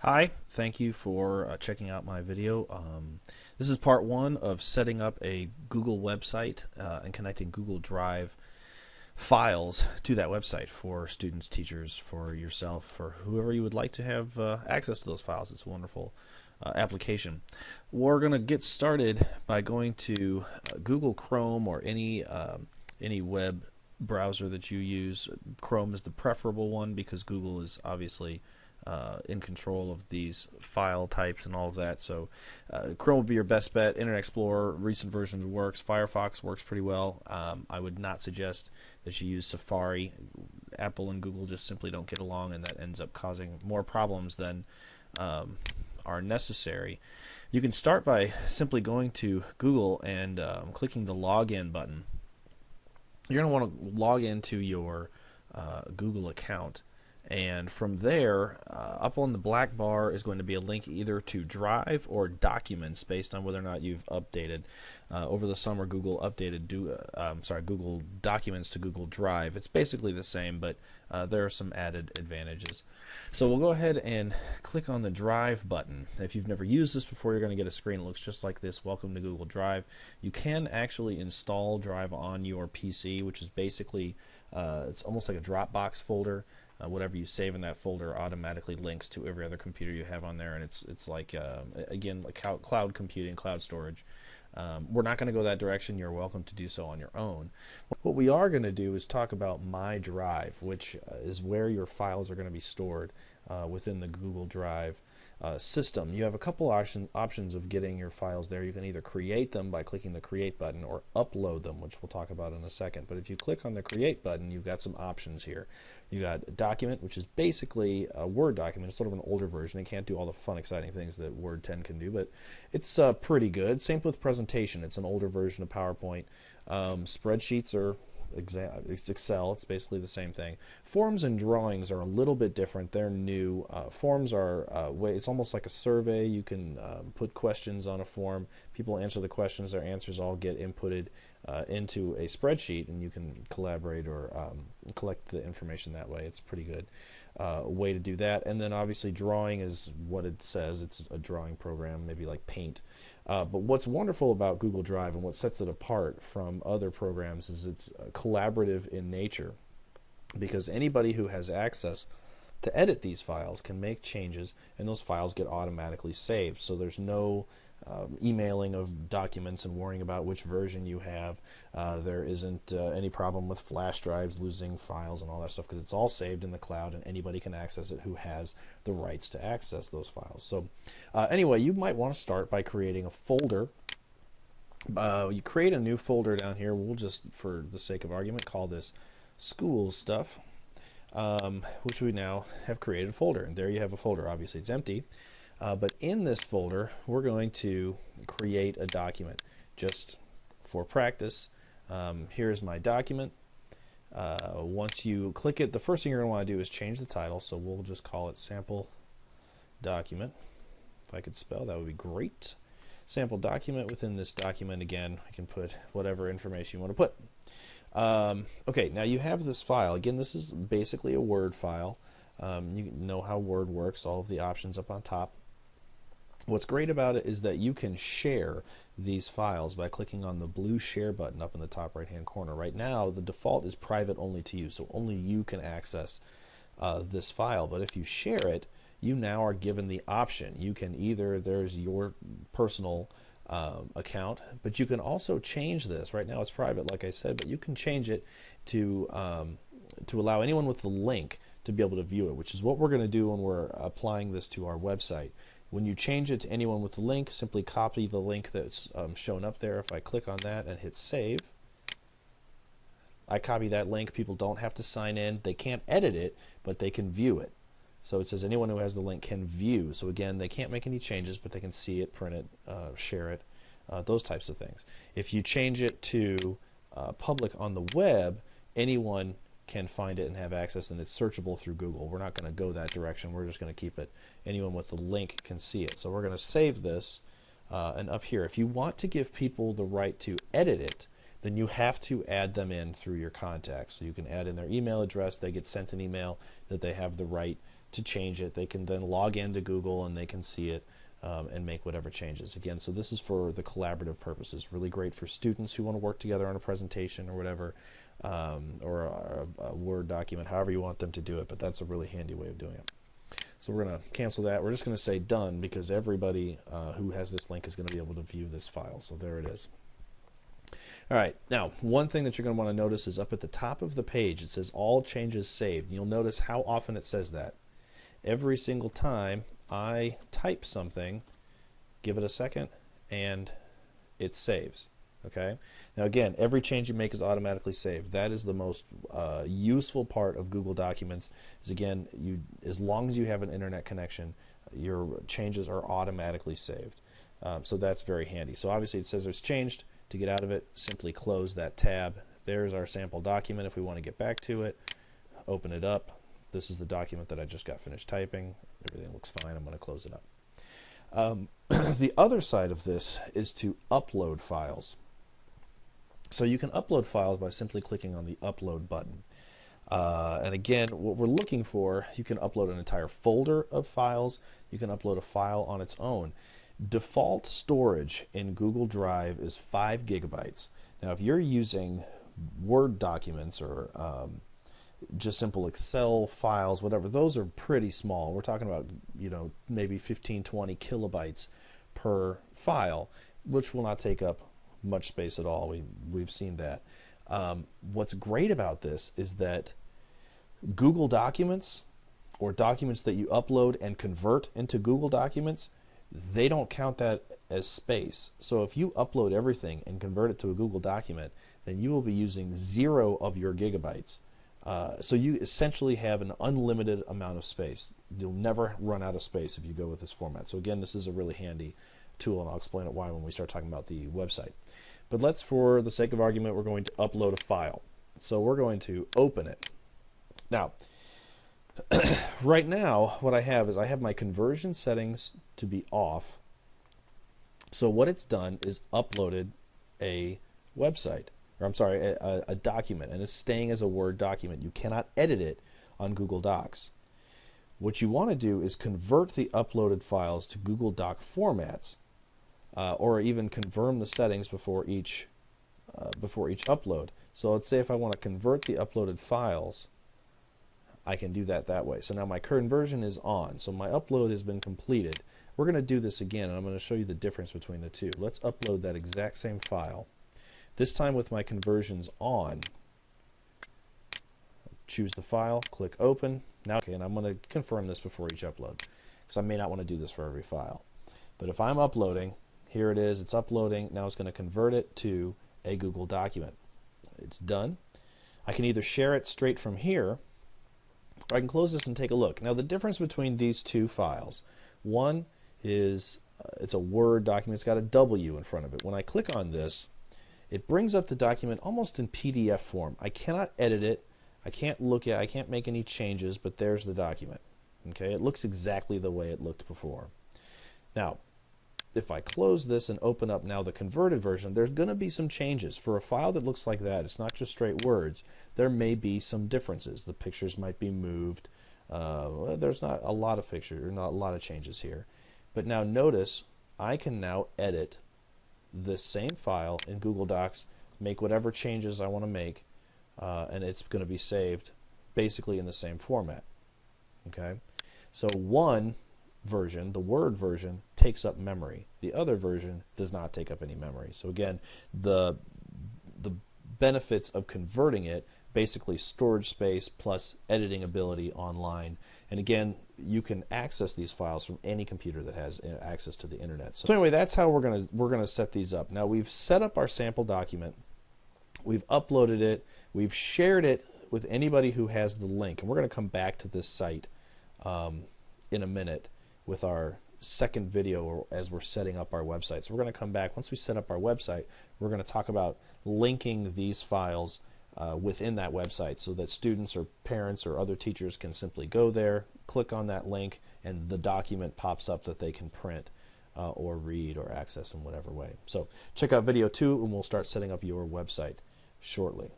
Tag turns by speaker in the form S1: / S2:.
S1: Hi, thank you for checking out my video. This is part one of setting up a Google website and connecting Google Drive files to that website for students, teachers, for yourself, for whoever you would like to have access to those files. It's a wonderful application. We're going to get started by going to Google Chrome or any web browser that you use. Chrome is the preferable one because Google is obviously in control of these file types and all of that. So Chrome would be your best bet. Internet Explorer, recent versions works. Firefox works pretty well. I would not suggest that you use Safari. Apple and Google just simply don't get along, and that ends up causing more problems than are necessary. You can start by simply going to Google and clicking the login button. You're going to want to log into your Google account. And from there, up on the black bar is going to be a link either to Drive or Documents, based on whether or not you've updated. Over the summer, Google updated Google Documents to Google Drive. It's basically the same, but there are some added advantages. So we'll go ahead and click on the Drive button. If you've never used this before, you're going to get a screen that looks just like this. Welcome to Google Drive. You can actually install Drive on your PC, which is basically it's almost like a Dropbox folder. Whatever you save in that folder automatically links to every other computer you have on there, and it's like again, like cloud computing, cloud storage. We're not going to go that direction. You're welcome to do so on your own. What we are going to do is talk about My Drive, which is where your files are going to be stored within the Google Drive system. You have a couple options of getting your files there. You can either create them by clicking the Create button or upload them, which we'll talk about in a second. But if you click on the Create button, you've got some options here. You got a document, which is basically a Word document. It's sort of an older version. It can't do all the fun, exciting things that Word 10 can do, but it's pretty good. Same with presentation. It's an older version of PowerPoint. Spreadsheets are it's Excel. It's basically the same thing. Forms and drawings are a little bit different. They're new. Forms are it's almost like a survey. You can put questions on a form. People answer the questions. Their answers all get inputted into a spreadsheet, and you can collaborate or collect the information that way. It's a pretty good way to do that. And then obviously drawing is what it says. It's a drawing program, maybe like Paint. But what's wonderful about Google Drive and what sets it apart from other programs is it's collaborative in nature, because anybody who has access to edit these files can make changes, and those files get automatically saved. So there's no emailing of documents and worrying about which version you have. There isn't any problem with flash drives losing files and all that stuff, because it's all saved in the cloud and anybody can access it who has the rights to access those files. So anyway, you might want to start by creating a folder. You create a new folder down here. We'll just, for the sake of argument, call this School Stuff, which we now have created a folder. And there you have a folder. Obviously it's empty. But in this folder, we're going to create a document just for practice. Here's my document. Once you click it, the first thing you're going to want to do is change the title. So we'll just call it Sample Document. If I could spell, that would be great. Sample Document. Within this document, again, I can put whatever information you want to put. Okay, now you have this file. Again, this is basically a Word file. You know how Word works, all of the options up on top. What's great about it is that you can share these files by clicking on the blue share button up in the top right hand corner. Right now the default is private only to you, so only you can access this file. But if you share it, you now are given the option. You can either, there's your personal account, but you can also change this. Right now it's private, like I said, but you can change it to allow anyone with the link to be able to view it, which is what we're going to do when we're applying this to our website. When you change it to anyone with the link, simply copy the link that's shown up there. If I click on that and hit save, I copy that link. People don't have to sign in. They can't edit it, but they can view it. So it says anyone who has the link can view. So again, they can't make any changes, but they can see it, print it, share it, those types of things. If you change it to public on the web, anyone can find it and have access, and it's searchable through Google. We're not going to go that direction. We're just going to keep it. Anyone with the link can see it. So we're going to save this, and up here, if you want to give people the right to edit it, then you have to add them in through your contacts. So you can add in their email address. They get sent an email that they have the right to change it. They can then log into Google and they can see it and make whatever changes. Again, so this is for the collaborative purposes. Really great for students who want to work together on a presentation or whatever, or a Word document, however you want them to do it, but that's a really handy way of doing it. So we're going to cancel that. We're just going to say done, because everybody who has this link is going to be able to view this file. So there it is. All right, now one thing that you're going to want to notice is up at the top of the page it says all changes saved. You'll notice how often it says that. Every single time I type something, give it a second, and it saves. Okay. Now again, every change you make is automatically saved. That is the most useful part of Google Documents. Is again, as long as you have an internet connection, your changes are automatically saved. So that's very handy. So obviously it says it's changed. To get out of it, simply close that tab. There's our sample document. If we want to get back to it, open it up. This is the document that I just got finished typing. Everything looks fine. I'm going to close it up. The other side of this is to upload files. So you can upload files by simply clicking on the upload button. And again, what we're looking for, you can upload an entire folder of files. You can upload a file on its own. Default storage in Google Drive is 5 gigabytes. Now if you're using Word documents or just simple Excel files, whatever, those are pretty small. We're talking about, maybe 15, 20 kilobytes per file, which will not take up much space at all. We've seen that. What's great about this is that Google Documents, or documents that you upload and convert into Google Documents, they don't count that as space. So if you upload everything and convert it to a Google document, then you will be using 0 of your gigabytes. So you essentially have an unlimited amount of space. You'll never run out of space if you go with this format. So again, this is a really handy tool, and I'll explain it why when we start talking about the website. But let's, for the sake of argument, we're going to upload a file. So we're going to open it. Now, right now, what I have is I have my conversion settings to be off. So what it's done is uploaded a website, or I'm sorry, a document, and it's staying as a Word document. You cannot edit it on Google Docs. What you want to do is convert the uploaded files to Google Doc formats, or even confirm the settings before each upload. So let's say if I want to convert the uploaded files, I can do that way. So now my conversion is on. So my upload has been completed. We're going to do this again, and I'm going to show you the difference between the two. Let's upload that exact same file. This time with my conversions on. Choose the file, click open. Now, okay, and I'm going to confirm this before each upload, because I may not want to do this for every file. But if I'm uploading, here it is, it's uploading. Now it's going to convert it to a Google document. It's done. I can either share it straight from here, or I can close this and take a look. Now the difference between these two files, one is it's a Word document, it's got a W in front of it. When I click on this, it brings up the document almost in PDF form. I cannot edit it, I can't make any changes, but there's the document. Okay, it looks exactly the way it looked before. Now, if I close this and open up now the converted version, there's going to be some changes. For a file that looks like that, it's not just straight words, there may be some differences. The pictures might be moved. There's not a lot of pictures, not a lot of changes here. But now notice, I can now edit this same file in Google Docs, make whatever changes I want to make, and it's going to be saved basically in the same format. Okay, so one version, the Word version, takes up memory. The other version does not take up any memory. So again, the benefits of converting it, basically storage space plus editing ability online. And again, you can access these files from any computer that has access to the internet. So anyway, that's how we're gonna set these up. Now we've set up our sample document, we've uploaded it, we've shared it with anybody who has the link, and we're going to come back to this site in a minute with our second video as we're setting up our website. So we're going to come back once we set up our website. We're going to talk about linking these files within that website so that students or parents or other teachers can simply go there, click on that link, and the document pops up that they can print or read or access in whatever way. So check out video 2 and we'll start setting up your website shortly.